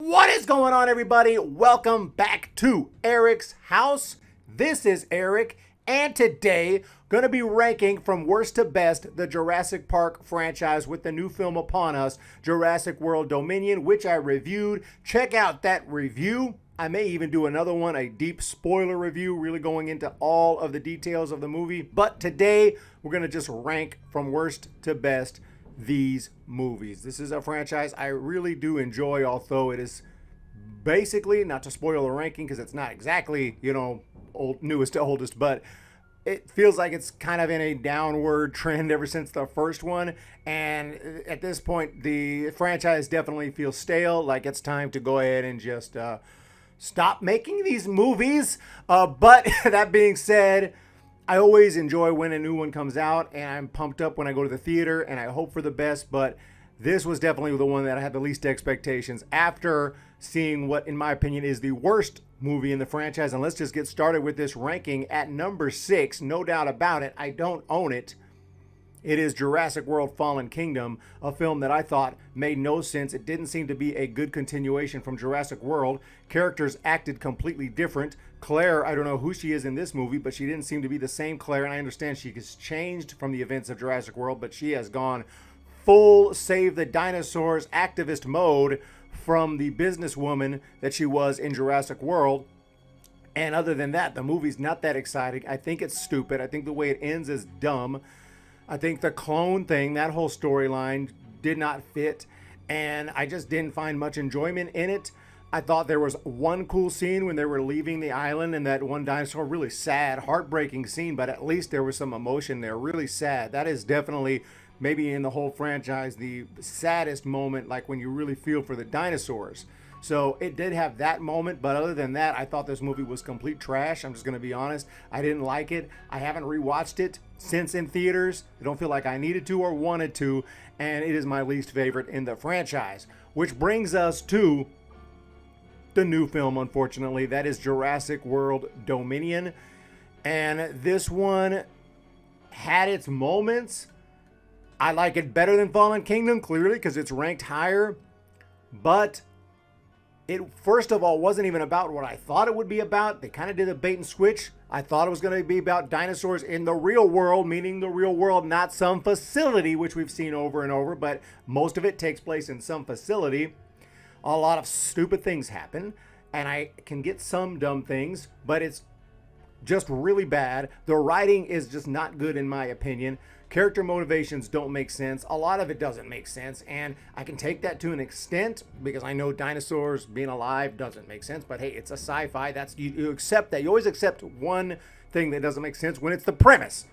What is going on, everybody? Welcome back to Eric's house. This is Eric, and today going to be ranking from worst to best the Jurassic Park franchise with the new film upon us, Jurassic World Dominion, which I reviewed. Check out that review. I may even do another one, a deep spoiler review, really going into all of the details of the movie. But today, we're going to just rank from worst to best these movies. This is a franchise I really do enjoy, although it is basically, not to spoil the ranking because it's not exactly, newest to oldest, but it feels like it's kind of in a downward trend ever since the first one. And at this point, the franchise definitely feels stale, like it's time to go ahead and just stop making these movies. But that being said, I always enjoy when a new one comes out, and I'm pumped up when I go to the theater, and I hope for the best, but this was definitely the one that I had the least expectations after seeing what, in my opinion, is the worst movie in the franchise. And let's just get started with this ranking at number 6, no doubt about it. I don't own it. It is Jurassic World Fallen Kingdom, a film that I thought made no sense. It didn't seem to be a good continuation from Jurassic World. Characters acted completely different. Claire, I don't know who she is in this movie, but she didn't seem to be the same Claire. And I understand she has changed from the events of Jurassic World, but she has gone full save the dinosaurs activist mode from the businesswoman that she was in Jurassic World. And other than that, the movie's not that exciting. I think it's stupid. I think the way it ends is dumb. I think the clone thing, that whole storyline did not fit, and I just didn't find much enjoyment in it. I thought there was one cool scene when they were leaving the island and that one dinosaur, really sad, heartbreaking scene, but at least there was some emotion there, really sad. That is definitely, maybe in the whole franchise, the saddest moment, like when you really feel for the dinosaurs. So it did have that moment, but other than that, I thought this movie was complete trash. I'm just going to be honest. I didn't like it. I haven't rewatched it since in theaters. I don't feel like I needed to or wanted to, and it is my least favorite in the franchise. Which brings us to the new film, unfortunately. That is Jurassic World Dominion. And this one had its moments. I like it better than Fallen Kingdom, clearly, because it's ranked higher. But it, first of all, wasn't even about what I thought it would be about. They kind of did a bait and switch. I thought it was going to be about dinosaurs in the real world, meaning the real world, not some facility, which we've seen over and over, but most of it takes place in some facility. A lot of stupid things happen, and I can get some dumb things, but it's just really bad. The writing is just not good in my opinion. Character motivations don't make sense. A lot of it doesn't make sense, and I can take that to an extent because I know dinosaurs being alive doesn't make sense, but hey, it's a sci-fi. That's you accept that. You always accept one thing that doesn't make sense when it's the premise.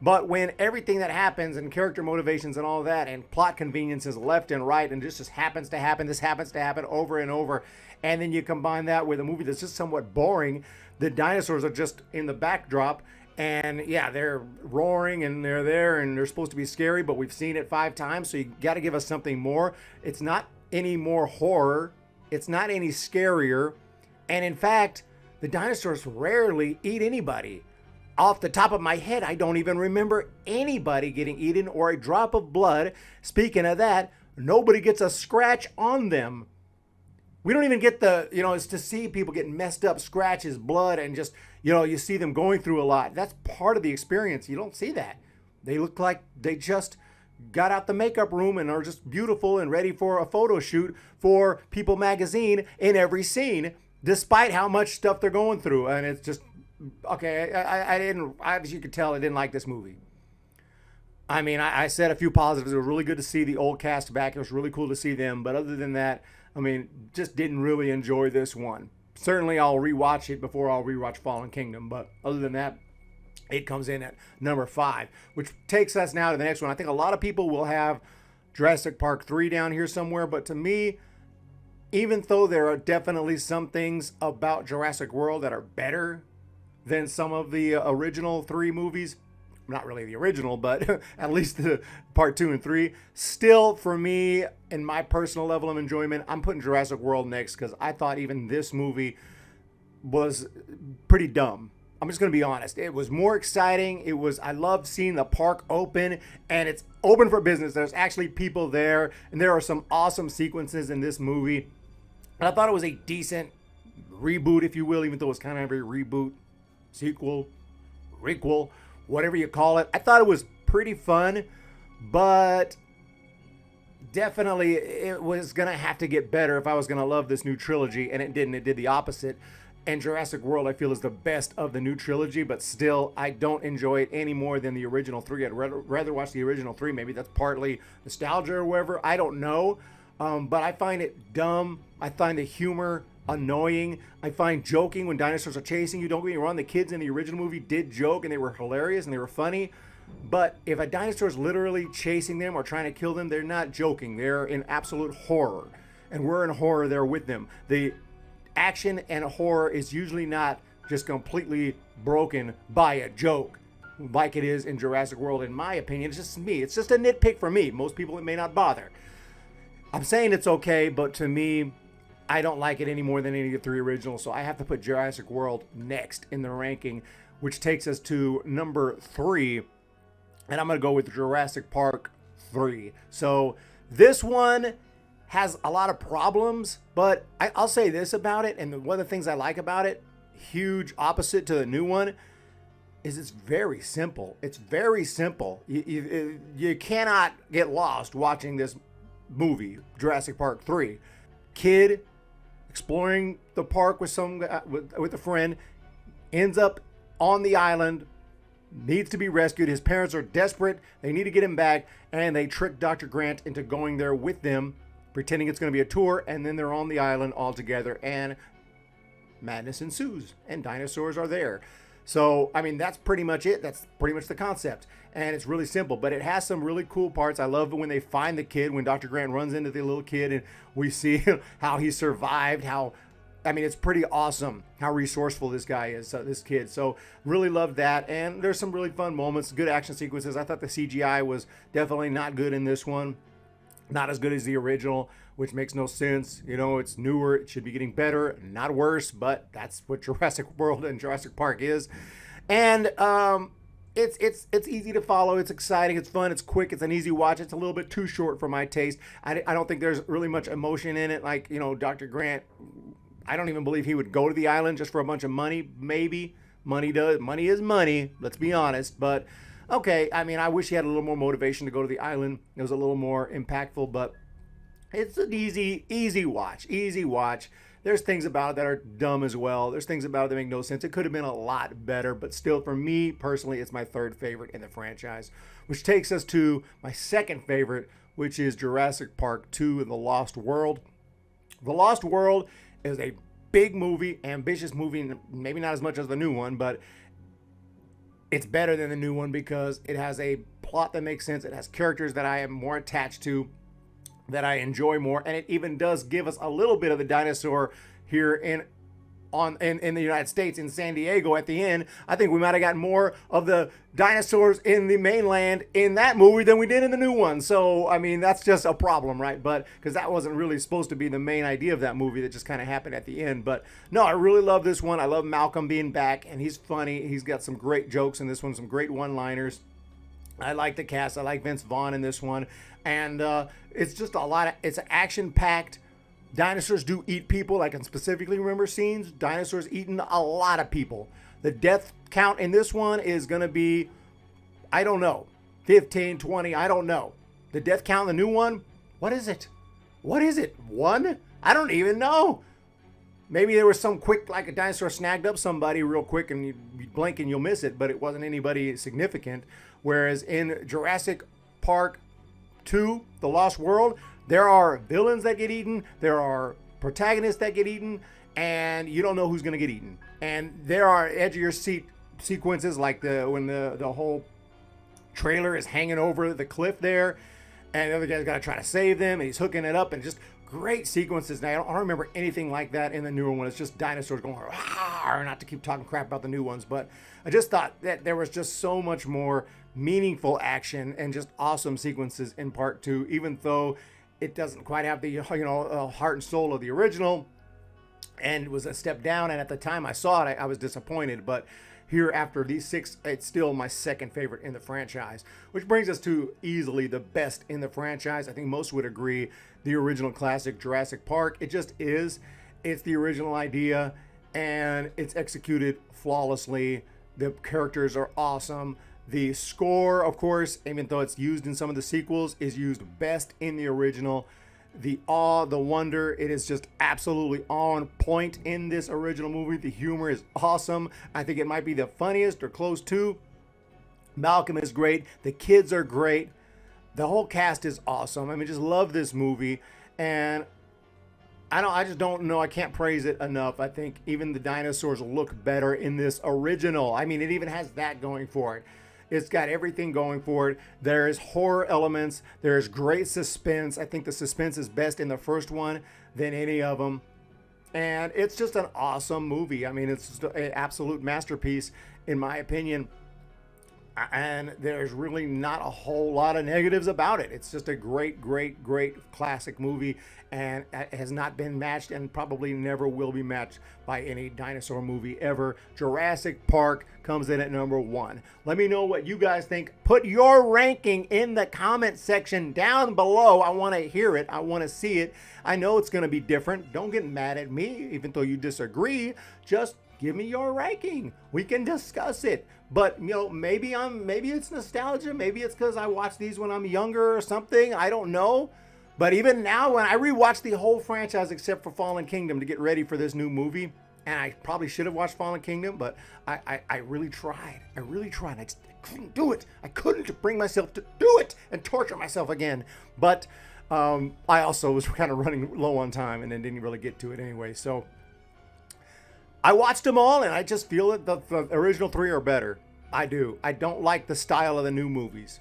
But when everything that happens and character motivations and all that and plot conveniences left and right and just happens to happen, this happens to happen over and over, and then you combine that with a movie that's just somewhat boring, the dinosaurs are just in the backdrop. And yeah, they're roaring and they're there and they're supposed to be scary, but we've seen it 5 times, so you got to give us something more. It's not any more horror. It's not any scarier. And in fact, the dinosaurs rarely eat anybody. Off the top of my head, I don't even remember anybody getting eaten or a drop of blood. Speaking of that, nobody gets a scratch on them. We don't even get it's to see people getting messed up, scratches, blood, and just, you see them going through a lot. That's part of the experience. You don't see that. They look like they just got out the makeup room and are just beautiful and ready for a photo shoot for People magazine in every scene, despite how much stuff they're going through. And it's just, okay, as you could tell, I didn't like this movie. I mean, I said a few positives. It was really good to see the old cast back. It was really cool to see them. But other than that, I mean, just didn't really enjoy this one. Certainly, I'll rewatch it before I'll rewatch Fallen Kingdom. But other than that, it comes in at number 5, which takes us now to the next one. I think a lot of people will have Jurassic Park 3 down here somewhere. But to me, even though there are definitely some things about Jurassic World that are better than some of the original 3 movies, not really the original, but at least the part 2 and 3. Still, for me, in my personal level of enjoyment, I'm putting Jurassic World next because I thought even this movie was pretty dumb. I'm just going to be honest. It was more exciting. I loved seeing the park open, and it's open for business. There's actually people there, and there are some awesome sequences in this movie. And I thought it was a decent reboot, if you will, even though it's kind of a reboot, sequel, requel, whatever you call it. I thought it was pretty fun, but definitely it was going to have to get better if I was going to love this new trilogy, and it didn't. It did the opposite. And Jurassic World, I feel, is the best of the new trilogy, but still, I don't enjoy it any more than the original three. I'd rather watch the original three. Maybe that's partly nostalgia or whatever. I don't know. But I find it dumb. I find the humor annoying. I find joking when dinosaurs are chasing you. Don't get me wrong, the kids in the original movie did joke, and they were hilarious, and they were funny. But if a dinosaur is literally chasing them or trying to kill them, they're not joking. They're in absolute horror. And we're in horror there with them. The action and horror is usually not just completely broken by a joke like it is in Jurassic World, in my opinion. It's just me. It's just a nitpick for me. Most people, it may not bother. I'm saying it's okay, but to me, I don't like it any more than any of the three originals, so I have to put Jurassic World next in the ranking, which takes us to number 3, and I'm going to go with Jurassic Park 3. So this one has a lot of problems, but I'll say this about it, and one of the things I like about it, huge opposite to the new one, is it's very simple. It's very simple. You cannot get lost watching this movie, Jurassic Park 3. Kid exploring the park with with a friend, ends up on the island, needs to be rescued. His parents are desperate. They need to get him back, and they trick Dr. Grant into going there with them, pretending it's going to be a tour, and then they're on the island all together, and madness ensues, and dinosaurs are there. So, I mean, that's pretty much it. That's pretty much the concept. And it's really simple, but it has some really cool parts. I love when they find the kid, when Dr. Grant runs into the little kid, and we see how he survived, it's pretty awesome how resourceful this guy is, this kid. So, really love that. And there's some really fun moments, good action sequences. I thought the CGI was definitely not good in this one. Not as good as the original, which makes no sense. You know, it's newer. It should be getting better, not worse, but that's what Jurassic World and Jurassic Park is. And it's easy to follow. It's exciting. It's fun. It's quick. It's an easy watch. It's a little bit too short for my taste. I don't think there's really much emotion in it. Like, Dr. Grant, I don't even believe he would go to the island just for a bunch of money. Maybe. Money is money. Let's be honest. But okay, I wish he had a little more motivation to go to the island. It was a little more impactful, but it's an easy watch. Easy watch. There's things about it that are dumb as well. There's things about it that make no sense. It could have been a lot better, but still, for me personally, it's my third favorite in the franchise, which takes us to my second favorite, which is Jurassic Park 2 and The Lost World. The Lost World is a big movie, ambitious movie, maybe not as much as the new one, but it's better than the new one because it has a plot that makes sense. It has characters that I am more attached to, that I enjoy more, and it even does give us a little bit of the dinosaur here in the United States, in San Diego at the end. I think we might have gotten more of the dinosaurs in the mainland in that movie than we did in the new one. So, that's just a problem, right? But because that wasn't really supposed to be the main idea of that movie, that just kind of happened at the end. But no, I really love this one. I love Malcolm being back, and he's funny. He's got some great jokes in this one, some great one-liners. I like the cast. I like Vince Vaughn in this one. And it's just it's action-packed. Dinosaurs do eat people. I can specifically remember scenes. Dinosaurs eating a lot of people. The death count in this one is going to be, I don't know, 15, 20, I don't know. The death count in the new one, what is it? 1? I don't even know. Maybe there was some quick, like a dinosaur snagged up somebody real quick and you blink and you'll miss it, but it wasn't anybody significant. Whereas in Jurassic Park 2, The Lost World, there are villains that get eaten, there are protagonists that get eaten, and you don't know who's going to get eaten. And there are edge of your seat sequences like when the whole trailer is hanging over the cliff there, and the other guy's got to try to save them, and he's hooking it up, and just great sequences. Now, I don't remember anything like that in the newer one. It's just dinosaurs going, not to keep talking crap about the new ones, but I just thought that there was just so much more meaningful action and just awesome sequences in part 2, even though it doesn't quite have the heart and soul of the original, and it was a step down. And at the time I saw it, I was disappointed, but here after these 6, it's still my second favorite in the franchise, which brings us to easily the best in the franchise. I think most would agree, the original classic Jurassic Park. It just is. It's the original idea, and it's executed flawlessly. The characters are awesome. The score, of course, even though it's used in some of the sequels, is used best in the original. The awe, the wonder, it is just absolutely on point in this original movie. The humor is awesome. I think it might be the funniest or close to. Malcolm is great. The kids are great. The whole cast is awesome. I mean, just love this movie. And I just don't know. I can't praise it enough. I think even the dinosaurs look better in this original. I mean, it even has that going for it. It's got everything going for it. There's horror elements. There's great suspense. I think the suspense is best in the first one than any of them. And it's just an awesome movie. I mean, it's just an absolute masterpiece, in my opinion. And there's really not a whole lot of negatives about it. It's just a great, great, great classic movie, and it has not been matched and probably never will be matched by any dinosaur movie ever. Jurassic Park comes in at number 1. Let me know what you guys think. Put your ranking in the comment section down below. I want to hear it. I want to see it. I know it's going to be different. Don't get mad at me, even though you disagree. Just give me your ranking. We can discuss it. But, you know, maybe it's nostalgia. Maybe it's because I watched these when I'm younger or something. I don't know. But even now, when I rewatched the whole franchise except for Fallen Kingdom to get ready for this new movie, and I probably should have watched Fallen Kingdom, but I really tried. I really tried. I couldn't do it. I couldn't bring myself to do it and torture myself again. But I also was kind of running low on time and then didn't really get to it anyway. So I watched them all, and I just feel that the original 3 are better. I do. I don't like the style of the new movies.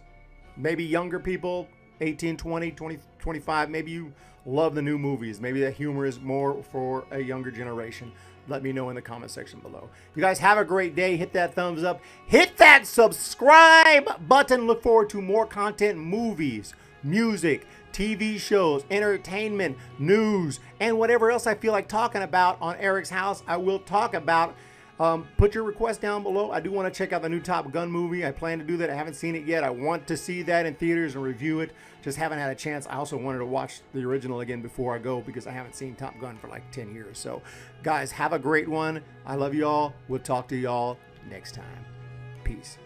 Maybe younger people, 18, 20, 25, maybe you love the new movies. Maybe the humor is more for a younger generation. Let me know in the comment section below. You guys have a great day. Hit that thumbs up. Hit that subscribe button. Look forward to more content, movies, music, TV shows, entertainment, news, and whatever else I feel like talking about on Eric's House, I will talk about. Put your request down below. I do want to check out the new Top Gun movie. I plan to do that. I haven't seen it yet. I want to see that in theaters and review it. Just haven't had a chance. I also wanted to watch the original again before I go because I haven't seen Top Gun for like 10 years. So, guys, have a great one. I love you all. We'll talk to y'all next time. Peace.